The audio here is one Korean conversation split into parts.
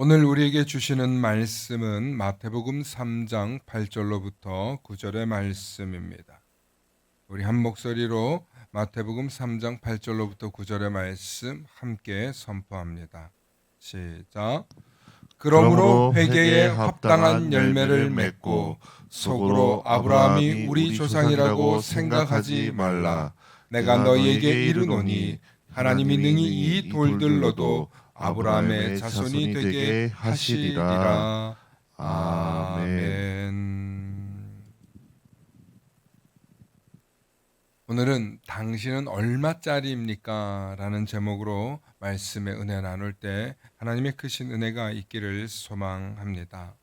오늘 우리에게 주시는 말씀은 마태복음 3장 8절로부터 9절의 말씀입니다. 우리 한 목소리로 마태복음 3장 8절로부터 9절의 말씀 함께 선포합니다. 시작. 그러므로 회개에 합당한 열매를 맺고 속으로 아브라함이 우리 조상이라고 생각하지 말라. 내가 너희에게 이르노니 하나님이 능히 이 돌들로도 아브라함의 자손이 되게 하시리라. 아멘. 오늘은 당신은 얼마짜리입니까? 라는 제목으로 말씀의 은혜 나눌 때 하나님의 크신 은혜가 있기를 소망합니다.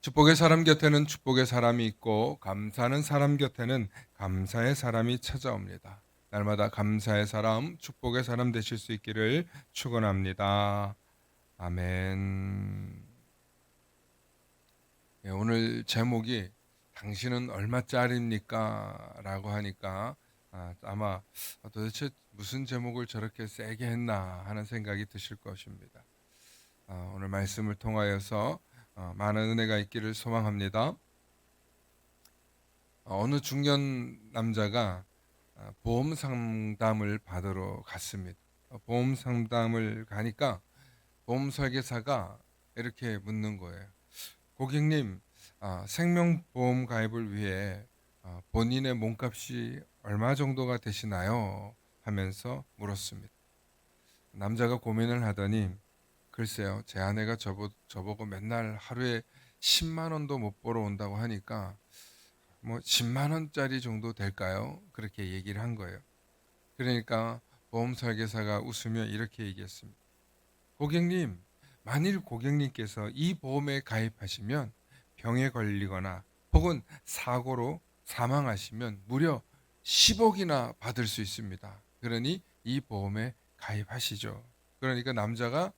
축복의 사람 곁에는 축복의 사람이 있고 감사하는 사람 곁에는 감사의 사람이 찾아옵니다. 날마다 감사의 사람, 축복의 사람 되실 수 있기를 축원합니다. 아멘. 오늘 제목이 당신은 얼마짜리입니까? 라고 하니까 아마 도대체 무슨 제목을 저렇게 세게 했나 하는 생각이 드실 것입니다. 오늘 말씀을 통하여서 많은 은혜가 있기를 소망합니다. 어느 중년 남자가 보험 상담을 받으러 갔습니다. 보험 상담을 가니까 보험 설계사가 이렇게 묻는 거예요. 고객님, 생명보험 가입을 위해 본인의 몸값이 얼마 정도가 되시나요? 하면서 물었습니다. 남자가 고민을 하더니 글쎄요, 제 아내가 저보고 맨날 하루에 10만 원도 못 벌어 온다고 하니까 뭐 10만 원짜리 정도 될까요? 그렇게 얘기를 한 거예요. 그러니까 보험 설계사가 웃으며 이렇게 얘기했습니다. 고객님, 만일 고객님께서 이 보험에 가입하시면 병에 걸리거나 혹은 사고로 사망하시면 무려 10억이나 받을 수 있습니다. 그러니 이 보험에 가입하시죠. 그러니까 남자가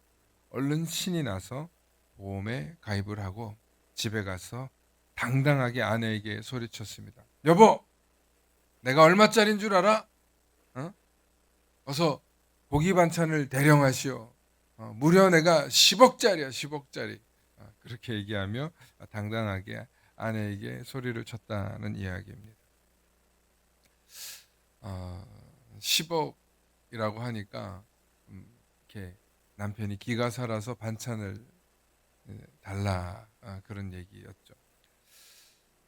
얼른 신이 나서 보험에 가입을 하고 집에 가서 당당하게 아내에게 소리쳤습니다. 여보, 내가 얼마짜리인 줄 알아? 어서 고기 반찬을 대령하시오. 무려 내가 10억짜리야, 10억짜리. 그렇게 얘기하며 당당하게 아내에게 소리를 쳤다는 이야기입니다. 10억이라고 하니까 이렇게 남편이 기가 살아서 반찬을 달라 그런 얘기였죠.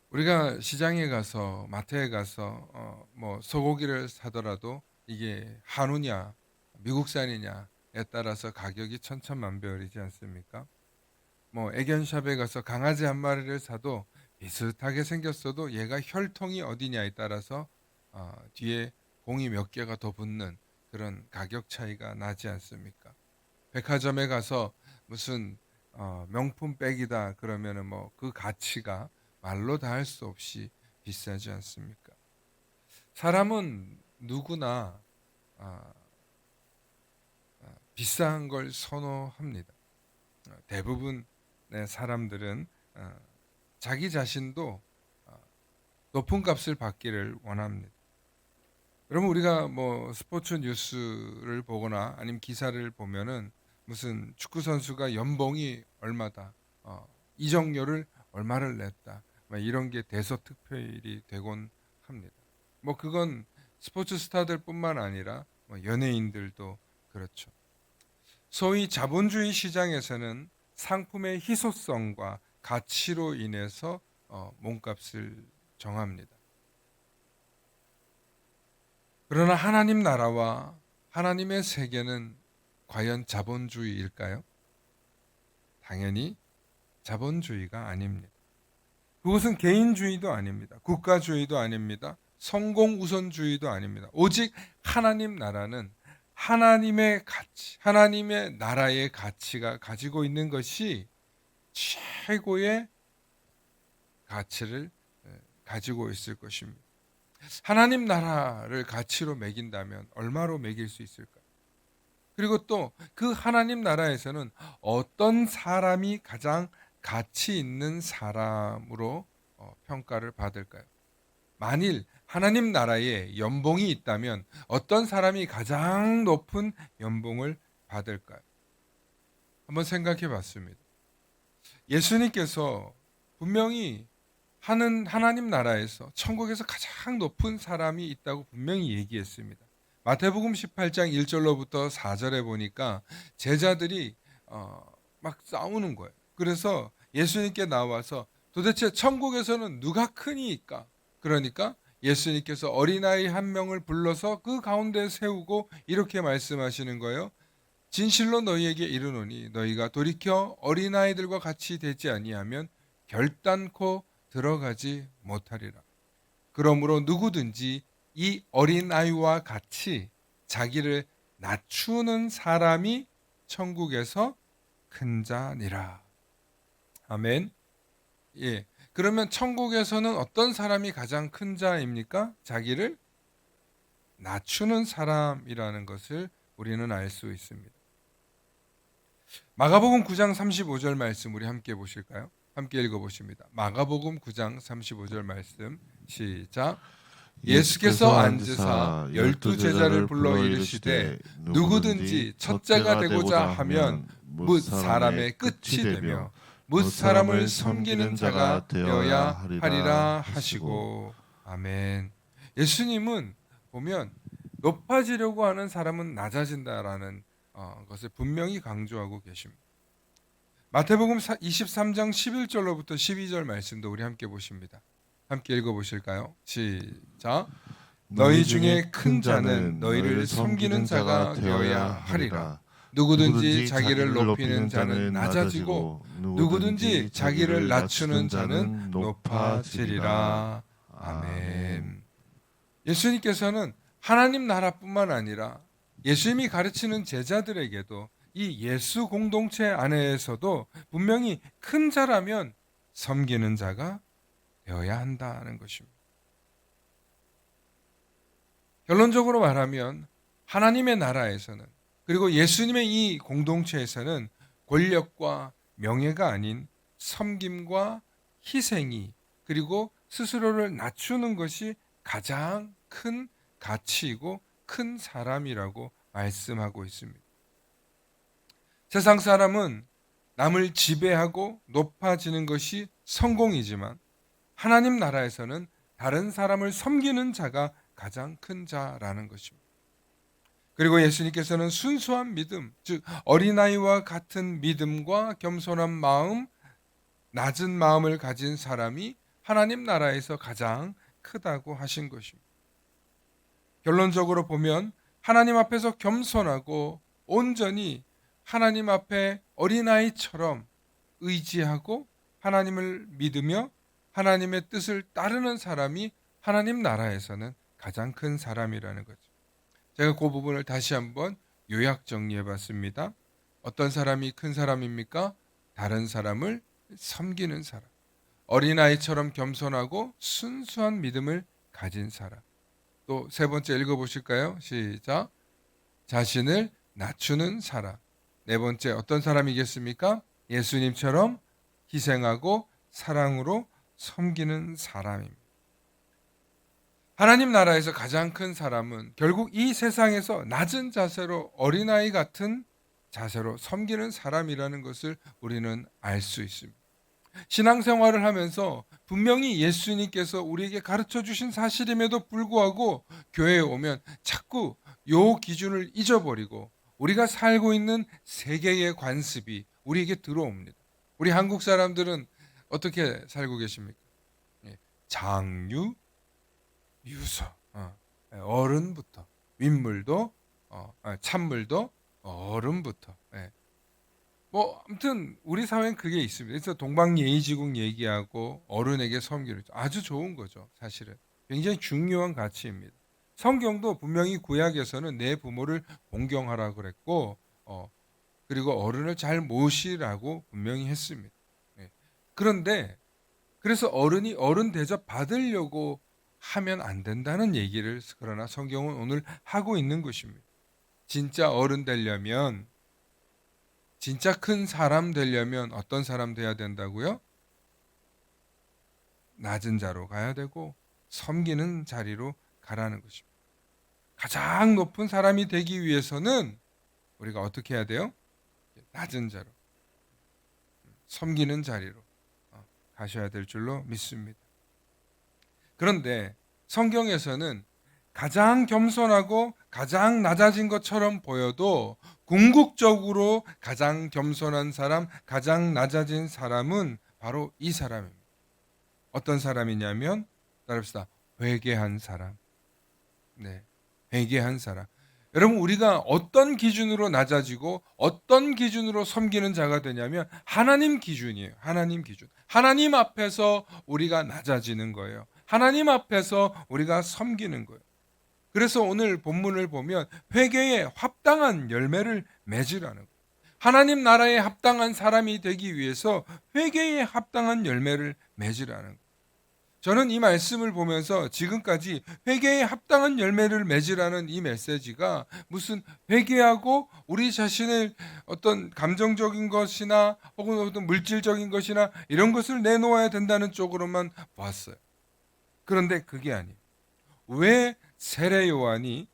우리가 시장에 가서 마트에 가서 뭐 소고기를 사더라도 이게 한우냐 미국산이냐에 따라서 가격이 천차만별이지 않습니까? 뭐 애견샵에 가서 강아지 한 마리를 사도 비슷하게 생겼어도 얘가 혈통이 어디냐에 따라서 뒤에 공이 몇 개가 더 붙는 그런 가격 차이가 나지 않습니까? 백화점에 가서 무슨 명품 백이다 그러면은 뭐 그 가치가 말로 다 할 수 없이 비싸지 않습니까? 사람은 누구나 비싼 걸 선호합니다. 대부분의 사람들은 자기 자신도 높은 값을 받기를 원합니다. 여러분 우리가 뭐 스포츠 뉴스를 보거나 아니면 기사를 보면은 무슨 축구 선수가 연봉이 얼마다, 이적료를 얼마를 냈다, 이런 게 대서특필이 되곤 합니다. 뭐 그건 스포츠 스타들뿐만 아니라 연예인들도 그렇죠. 소위 자본주의 시장에서는 상품의 희소성과 가치로 인해서 몸값을 정합니다. 그러나 하나님 나라와 하나님의 세계는 과연 자본주의일까요? 당연히 자본주의가 아닙니다. 그것은 개인주의도 아닙니다. 국가주의도 아닙니다. 성공 우선주의도 아닙니다. 오직 하나님 나라는 하나님의 가치, 하나님의 나라의 가치가 가지고 있는 것이 최고의 가치를 가지고 있을 것입니다. 하나님 나라를 가치로 매긴다면 얼마로 매길 수 있을까요? 그리고 또 그 하나님 나라에서는 어떤 사람이 가장 가치 있는 사람으로 평가를 받을까요? 만일 하나님 나라에 연봉이 있다면 어떤 사람이 가장 높은 연봉을 받을까요? 한번 생각해 봤습니다. 예수님께서 분명히 하나님 나라에서 천국에서 가장 높은 사람이 있다고 분명히 얘기했습니다. 마태복음 18장 1절로부터 4절에 보니까 제자들이 막 싸우는 거예요. 그래서 예수님께 나와서 도대체 천국에서는 누가 크니까? 그러니까 예수님께서 어린아이 한 명을 불러서 그 가운데 세우고 이렇게 말씀하시는 거예요. 진실로 너희에게 이르노니 너희가 돌이켜 어린아이들과 같이 되지 아니하면 결단코 들어가지 못하리라. 그러므로 누구든지 이 어린아이와 같이 자기를 낮추는 사람이 천국에서 큰 자니라. 아멘. 예. 그러면 천국에서는 어떤 사람이 가장 큰 자입니까? 자기를 낮추는 사람이라는 것을 우리는 알 수 있습니다. 마가복음 9장 35절 말씀 우리 함께 보실까요? 함께 읽어보십니다. 마가복음 9장 35절 말씀 시작. 예수께서 앉으사 12제자를 불러 이르시되 누구든지 첫째가 되고자 하면 뭇 사람의 끝이 되며 뭇 사람을 섬기는 자가 되어야 하리라 하시고. 아멘. 예수님은 보면 높아지려고 하는 사람은 낮아진다라는 것을 분명히 강조하고 계십니다. 마태복음 23장 11절로부터 12절 말씀도 우리 함께 보십니다. 함께 읽어보실까요? 시작. 너희 중에 큰 자는 너희를 섬기는 자가 되어야 하리라. 누구든지 자기를 높이는 자는 낮아지고 누구든지 자기를 낮추는 자는 높아지리라. 아멘. 예수님께서는 하나님 나라뿐만 아니라 예수님이 가르치는 제자들에게도 이 예수 공동체 안에서도 분명히 큰 자라면 섬기는 자가 되어야 한다는 것입니다. 결론적으로 말하면 하나님의 나라에서는 그리고 예수님의 이 공동체에서는 권력과 명예가 아닌 섬김과 희생이 그리고 스스로를 낮추는 것이 가장 큰 가치이고 큰 사람이라고 말씀하고 있습니다. 세상 사람은 남을 지배하고 높아지는 것이 성공이지만 하나님 나라에서는 다른 사람을 섬기는 자가 가장 큰 자라는 것입니다. 그리고 예수님께서는 순수한 믿음, 즉 어린아이와 같은 믿음과 겸손한 마음, 낮은 마음을 가진 사람이 하나님 나라에서 가장 크다고 하신 것입니다. 결론적으로 보면 하나님 앞에서 겸손하고 온전히 하나님 앞에 어린아이처럼 의지하고 하나님을 믿으며 하나님의 뜻을 따르는 사람이 하나님 나라에서는 가장 큰 사람이라는 거죠. 제가 그 부분을 다시 한번 요약 정리해 봤습니다. 어떤 사람이 큰 사람입니까? 다른 사람을 섬기는 사람. 어린아이처럼 겸손하고 순수한 믿음을 가진 사람. 또 세 번째 읽어보실까요? 시작. 자신을 낮추는 사람. 네 번째 어떤 사람이겠습니까? 예수님처럼 희생하고 사랑으로 섬기는 사람입니다. 하나님 나라에서 가장 큰 사람은 결국 이 세상에서 낮은 자세로 어린아이 같은 자세로 섬기는 사람이라는 것을 우리는 알 수 있습니다. 신앙생활을 하면서 분명히 예수님께서 우리에게 가르쳐 주신 사실임에도 불구하고 교회에 오면 자꾸 요 기준을 잊어버리고 우리가 살고 있는 세계의 관습이 우리에게 들어옵니다. 우리 한국 사람들은 어떻게 살고 계십니까? 장유, 유서, 어른부터 윗물도 찬물도 어른부터. 뭐 아무튼 우리 사회는 그게 있습니다. 그래서 동방예의지국 얘기하고 어른에게 섬기는 아주 좋은 거죠. 사실은 굉장히 중요한 가치입니다. 성경도 분명히 구약에서는 내 부모를 공경하라 그랬고 그리고 어른을 잘 모시라고 분명히 했습니다. 네. 그런데 그래서 어른이 어른 대접 받으려고 하면 안 된다는 얘기를 그러나 성경은 오늘 하고 있는 것입니다. 진짜 어른 되려면, 진짜 큰 사람 되려면 어떤 사람 돼야 된다고요? 낮은 자로 가야 되고 섬기는 자리로 가라는 것입니다. 가장 높은 사람이 되기 위해서는 우리가 어떻게 해야 돼요? 낮은 자로, 섬기는 자리로 가셔야 될 줄로 믿습니다. 그런데 성경에서는 가장 겸손하고 가장 낮아진 것처럼 보여도 궁극적으로 가장 겸손한 사람, 가장 낮아진 사람은 바로 이 사람입니다. 어떤 사람이냐면 따릅시다. 회개한 사람. 네, 회개한 사람. 여러분, 우리가 어떤 기준으로 낮아지고 어떤 기준으로 섬기는 자가 되냐면 하나님 기준이에요. 하나님 기준. 하나님 앞에서 우리가 낮아지는 거예요. 하나님 앞에서 우리가 섬기는 거예요. 그래서 오늘 본문을 보면 회개에 합당한 열매를 맺으라는 거예요. 하나님 나라에 합당한 사람이 되기 위해서 회개에 합당한 열매를 맺으라는 거예요. 저는 이 말씀을 보면서 지금까지 회개에 합당한 열매를 맺으라는 이 메시지가 무슨 회개하고 우리 자신의 어떤 감정적인 것이나 혹은 어떤 물질적인 것이나 이런 것을 내놓아야 된다는 쪽으로만 봤어요. 그런데 그게 아니에요. 왜 세례 요한이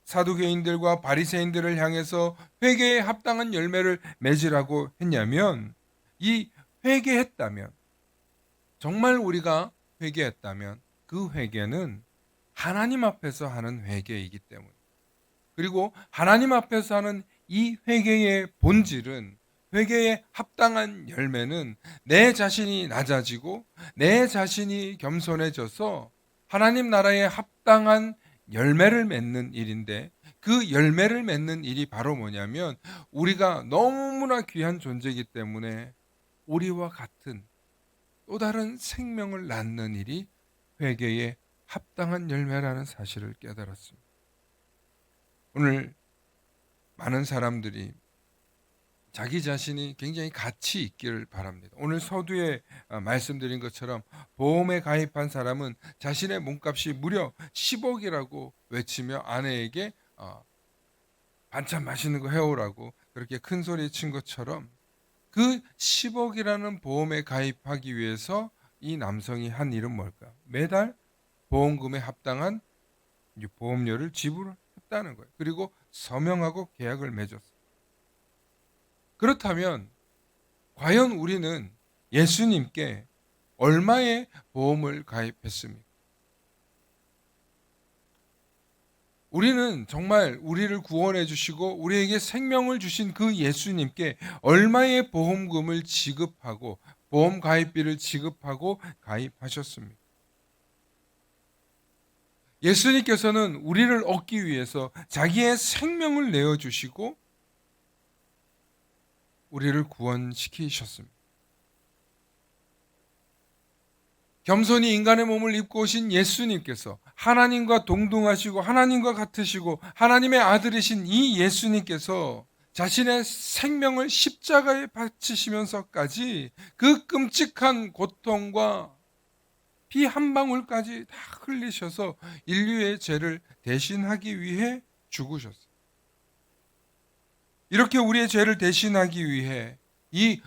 사두개인들과 바리새인들을 향해서 회개에 합당한 열매를 맺으라고 했냐면 이 회개했다면 정말 우리가 회개했다면 그 회개는 하나님 앞에서 하는 회개이기 때문에 그리고 하나님 앞에서 하는 이 회개의 본질은 회개에 합당한 열매는 내 자신이 낮아지고 내 자신이 겸손해져서 하나님 나라에 합당한 열매를 맺는 일인데 그 열매를 맺는 일이 바로 뭐냐면 우리가 너무나 귀한 존재이기 때문에 우리와 같은 또 다른 생명을 낳는 일이 회개에 합당한 열매라는 사실을 깨달았습니다. 오늘 많은 사람들이 자기 자신이 굉장히 가치 있기를 바랍니다. 오늘 서두에 말씀드린 것처럼 보험에 가입한 사람은 자신의 몸값이 무려 10억이라고 외치며 아내에게 반찬 맛있는 거 해오라고 그렇게 큰 소리 친 것처럼 그 10억이라는 보험에 가입하기 위해서 이 남성이 한 일은 뭘까? 매달 보험금에 합당한 보험료를 지불했다는 거예요. 그리고 서명하고 계약을 맺었어요. 그렇다면 과연 우리는 예수님께 얼마의 보험을 가입했습니까? 우리는 정말 우리를 구원해 주시고 우리에게 생명을 주신 그 예수님께 얼마의 보험금을 지급하고 보험 가입비를 지급하고 가입하셨습니까? 예수님께서는 우리를 얻기 위해서 자기의 생명을 내어주시고 우리를 구원시키셨습니다. 겸손히 인간의 몸을 입고 오신 예수님께서 하나님과 동등하시고 하나님과 같으시고 하나님의 아들이신 이 예수님께서 자신의 생명을 십자가에 바치시면서까지 그 끔찍한 고통과 피 한 방울까지 다 흘리셔서 인류의 죄를 대신하기 위해 죽으셨어요. 이렇게 우리의 죄를 대신하기 위해 이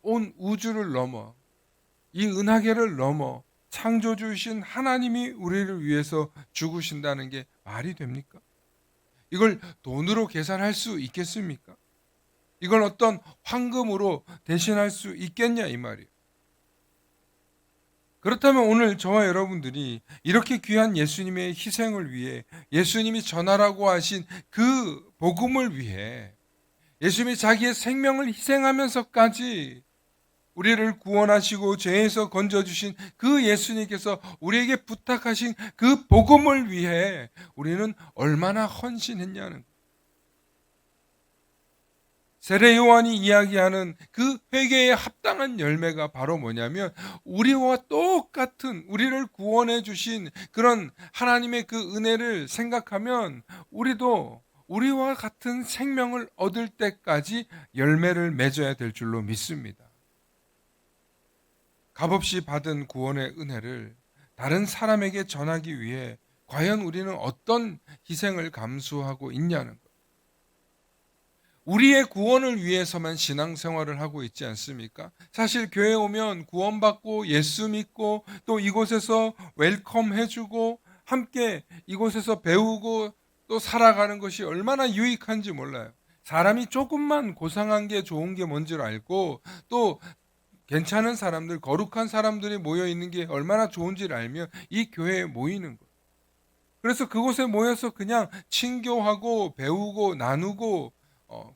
온 우주를 넘어 이 은하계를 넘어 창조주이신 하나님이 우리를 위해서 죽으신다는 게 말이 됩니까? 이걸 돈으로 계산할 수 있겠습니까? 이걸 어떤 황금으로 대신할 수 있겠냐 이 말이에요. 그렇다면 오늘 저와 여러분들이 이렇게 귀한 예수님의 희생을 위해 예수님이 전하라고 하신 그 복음을 위해 예수님이 자기의 생명을 희생하면서까지 우리를 구원하시고 죄에서 건져주신 그 예수님께서 우리에게 부탁하신 그 복음을 위해 우리는 얼마나 헌신했냐는 거예요. 세례 요한이 이야기하는 그 회개에 합당한 열매가 바로 뭐냐면 우리와 똑같은 우리를 구원해 주신 그런 하나님의 그 은혜를 생각하면 우리도 우리와 같은 생명을 얻을 때까지 열매를 맺어야 될 줄로 믿습니다. 값없이 받은 구원의 은혜를 다른 사람에게 전하기 위해 과연 우리는 어떤 희생을 감수하고 있냐는 것. 우리의 구원을 위해서만 신앙생활을 하고 있지 않습니까? 사실 교회 오면 구원받고 예수 믿고 또 이곳에서 웰컴 해주고 함께 이곳에서 배우고 또 살아가는 것이 얼마나 유익한지 몰라요. 사람이 조금만 고상한 게 좋은 게 뭔지를 알고 또 괜찮은 사람들, 거룩한 사람들이 모여 있는 게 얼마나 좋은지를 알면 이 교회에 모이는 거예요. 그래서 그곳에 모여서 그냥 친교하고 배우고 나누고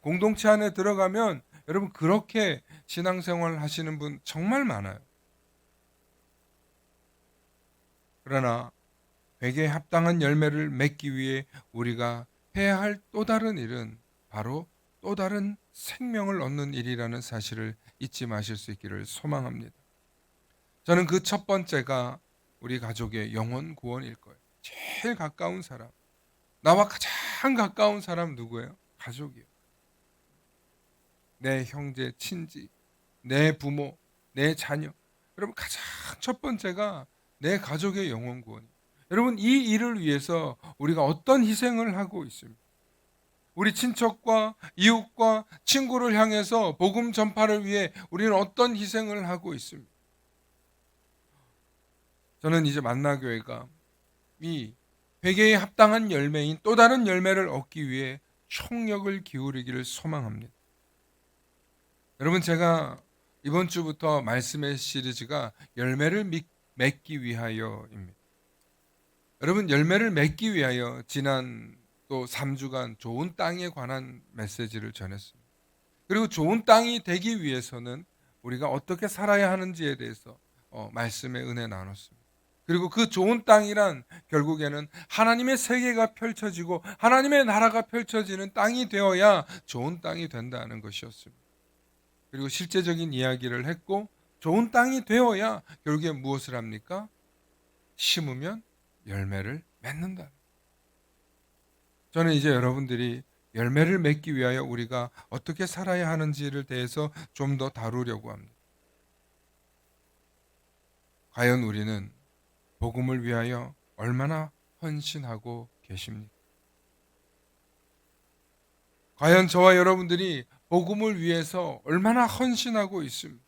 공동체 안에 들어가면 여러분 그렇게 신앙생활 하시는 분 정말 많아요. 그러나 회개에 합당한 열매를 맺기 위해 우리가 해야 할 또 다른 일은 바로 또 다른 생명을 얻는 일이라는 사실을 잊지 마실 수 있기를 소망합니다. 저는 그 첫 번째가 우리 가족의 영혼 구원일 거예요. 제일 가까운 사람. 나와 가장 가까운 사람 누구예요? 가족이에요. 내 형제, 친지, 내 부모, 내 자녀. 여러분 가장 첫 번째가 내 가족의 영혼 구원이에요. 여러분 이 일을 위해서 우리가 어떤 희생을 하고 있습니까? 우리 친척과 이웃과 친구를 향해서 복음 전파를 위해 우리는 어떤 희생을 하고 있습니까? 저는 이제 만나교회가 이 회개에 합당한 열매인 또 다른 열매를 얻기 위해 총력을 기울이기를 소망합니다. 여러분 제가 이번 주부터 말씀의 시리즈가 열매를 맺기 위하여입니다. 여러분 열매를 맺기 위하여 지난 또 3주간 좋은 땅에 관한 메시지를 전했습니다. 그리고 좋은 땅이 되기 위해서는 우리가 어떻게 살아야 하는지에 대해서 말씀의 은혜 나눴습니다. 그리고 그 좋은 땅이란 결국에는 하나님의 세계가 펼쳐지고 하나님의 나라가 펼쳐지는 땅이 되어야 좋은 땅이 된다는 것이었습니다. 그리고 실제적인 이야기를 했고 좋은 땅이 되어야 결국에 무엇을 합니까? 심으면 열매를 맺는다. 저는 이제 여러분들이 열매를 맺기 위하여 우리가 어떻게 살아야 하는지를 대해서 좀 더 다루려고 합니다. 과연 우리는 복음을 위하여 얼마나 헌신하고 계십니까? 과연 저와 여러분들이 복음을 위해서 얼마나 헌신하고 있습니까?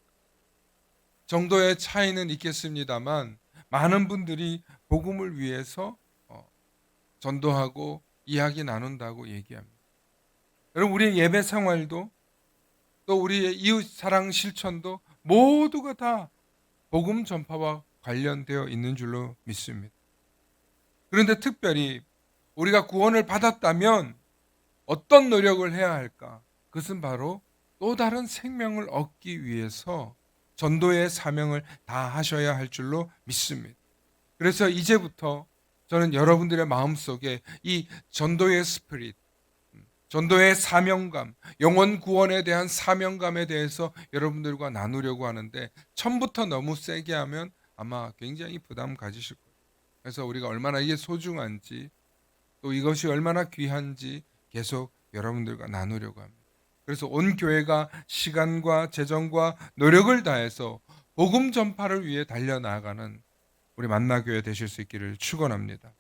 정도의 차이는 있겠습니다만 많은 분들이 복음을 위해서 전도하고 이야기 나눈다고 얘기합니다. 여러분 우리의 예배 생활도 또 우리의 이웃 사랑 실천도 모두가 다 복음 전파와 관련되어 있는 줄로 믿습니다. 그런데 특별히 우리가 구원을 받았다면 어떤 노력을 해야 할까? 그것은 바로 또 다른 생명을 얻기 위해서 전도의 사명을 다하셔야 할 줄로 믿습니다. 그래서 이제부터 저는 여러분들의 마음속에 이 전도의 스피릿, 전도의 사명감, 영혼 구원에 대한 사명감에 대해서 여러분들과 나누려고 하는데 처음부터 너무 세게 하면 아마 굉장히 부담 가지실 거예요. 그래서 우리가 얼마나 이게 소중한지 또 이것이 얼마나 귀한지 계속 여러분들과 나누려고 합니다. 그래서 온 교회가 시간과 재정과 노력을 다해서 복음 전파를 위해 달려나가는 우리 만나교회 되실 수 있기를 축원합니다.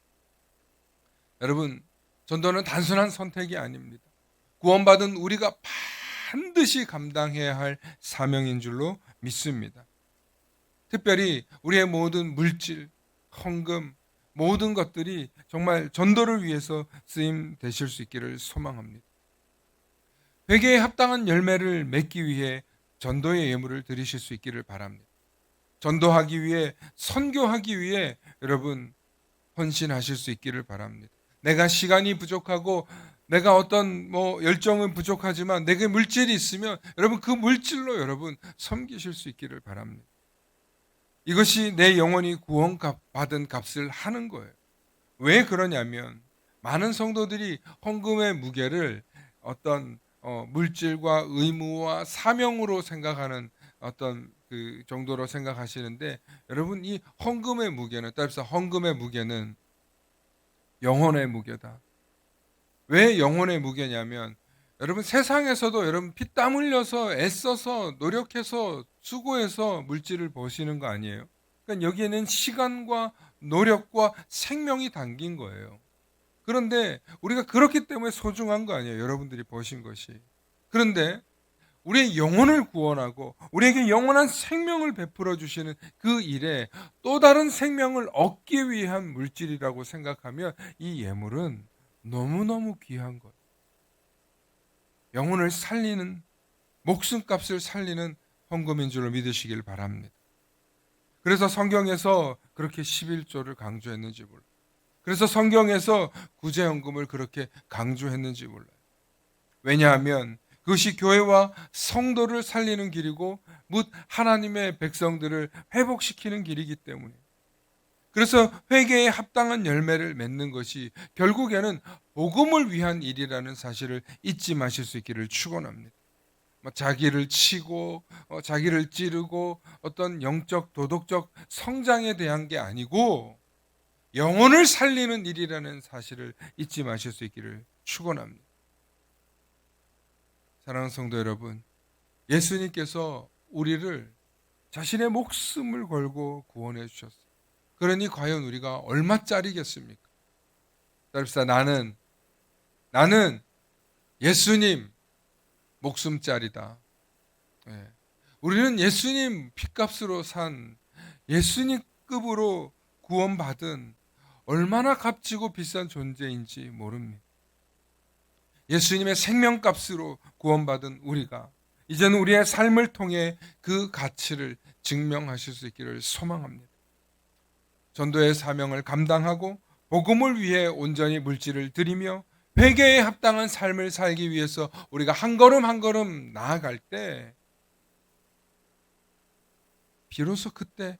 여러분 전도는 단순한 선택이 아닙니다. 구원받은 우리가 반드시 감당해야 할 사명인 줄로 믿습니다. 특별히 우리의 모든 물질, 헌금, 모든 것들이 정말 전도를 위해서 쓰임 되실 수 있기를 소망합니다. 회개에 합당한 열매를 맺기 위해 전도의 예물을 드리실 수 있기를 바랍니다. 전도하기 위해, 선교하기 위해 여러분 헌신하실 수 있기를 바랍니다. 내가 시간이 부족하고 내가 어떤 열정은 부족하지만 내게 물질이 있으면 여러분 그 물질로 여러분 섬기실 수 있기를 바랍니다. 이것이 내 영혼이 구원받은 값을 하는 거예요. 왜 그러냐면 많은 성도들이 헌금의 무게를 어떤 물질과 의무와 사명으로 생각하는 어떤 그 정도로 생각하시는데, 여러분 이 헌금의 무게는, 따라서 헌금의 무게는 영혼의 무게다. 왜 영혼의 무게냐면, 여러분 세상에서도 여러분 피땀 흘려서 애써서 노력해서 수고해서 물질을 버시는 거 아니에요? 그러니까 여기에는 시간과 노력과 생명이 담긴 거예요. 그런데 우리가 그렇기 때문에 소중한 거 아니에요, 여러분들이 버신 것이. 그런데 우리의 영혼을 구원하고 우리에게 영원한 생명을 베풀어 주시는 그 일에 또 다른 생명을 얻기 위한 물질이라고 생각하면 이 예물은 너무너무 귀한 것, 영혼을 살리는, 목숨값을 살리는 헌금인 줄로 믿으시길 바랍니다. 그래서 성경에서 그렇게 11조를 강조했는지 몰라요. 그래서 성경에서 구제헌금을 그렇게 강조했는지 몰라요. 왜냐하면 그것이 교회와 성도를 살리는 길이고 묻 하나님의 백성들을 회복시키는 길이기 때문에, 그래서 회개에 합당한 열매를 맺는 것이 결국에는 복음을 위한 일이라는 사실을 잊지 마실 수 있기를 축원합니다. 자기를 치고 자기를 찌르고 어떤 영적 도덕적 성장에 대한 게 아니고 영혼을 살리는 일이라는 사실을 잊지 마실 수 있기를 축원합니다. 사랑하는 성도 여러분, 예수님께서 우리를 자신의 목숨을 걸고 구원해 주셨어요. 그러니 과연 우리가 얼마짜리겠습니까? 따릅시다. 나는 예수님 목숨짜리다. 예. 우리는 예수님 핏값으로 산, 예수님급으로 구원받은 얼마나 값지고 비싼 존재인지 모릅니다. 예수님의 생명값으로 구원받은 우리가 이제는 우리의 삶을 통해 그 가치를 증명하실 수 있기를 소망합니다. 전도의 사명을 감당하고 복음을 위해 온전히 물질을 드리며 회개에 합당한 삶을 살기 위해서 우리가 한 걸음 한 걸음 나아갈 때, 비로소 그때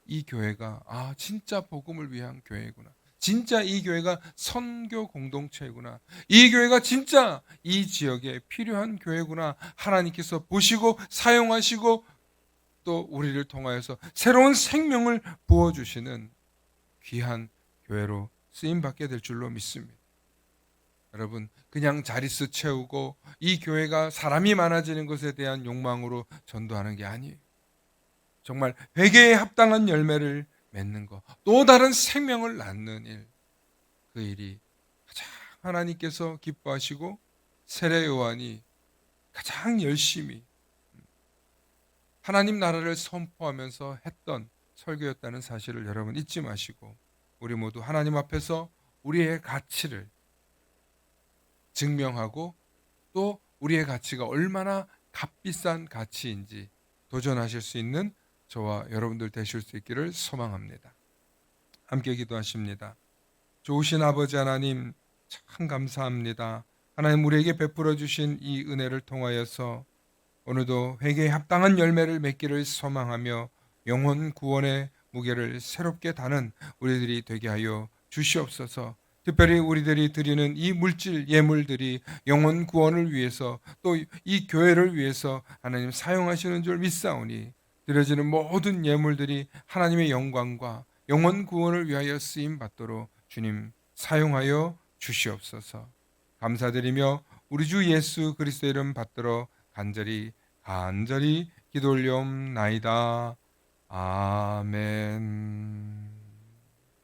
이 교회가 진짜 복음을 위한 교회구나, 진짜 이 교회가 선교 공동체구나, 이 교회가 진짜 이 지역에 필요한 교회구나 하나님께서 보시고 사용하시고 또 우리를 통하여서 새로운 생명을 부어주시는 귀한 교회로 쓰임받게 될 줄로 믿습니다. 여러분, 그냥 자릿수 채우고 이 교회가 사람이 많아지는 것에 대한 욕망으로 전도하는 게 아니에요. 정말 회개에 합당한 열매를 맺는 것, 또 다른 생명을 낳는 일, 그 일이 가장 하나님께서 기뻐하시고 세례 요한이 가장 열심히 하나님 나라를 선포하면서 했던 설교였다는 사실을 여러분 잊지 마시고, 우리 모두 하나님 앞에서 우리의 가치를 증명하고 또 우리의 가치가 얼마나 값비싼 가치인지 도전하실 수 있는 저와 여러분들 되실 수 있기를 소망합니다. 함께 기도하십니다. 좋으신 아버지 하나님, 참 감사합니다. 하나님, 우리에게 베풀어 주신 이 은혜를 통하여서 오늘도 회개에 합당한 열매를 맺기를 소망하며 영혼 구원의 무게를 새롭게 다는 우리들이 되게 하여 주시옵소서. 특별히 우리들이 드리는 이 물질 예물들이 영혼 구원을 위해서 또 이 교회를 위해서 하나님 사용하시는 줄 믿사오니, 드려지는 모든 예물들이 하나님의 영광과 영혼 구원을 위하여 쓰임 받도록 주님 사용하여 주시옵소서. 감사드리며 우리 주 예수 그리스도의 이름 받들어 간절히 기도 올리옵나이다. 아멘.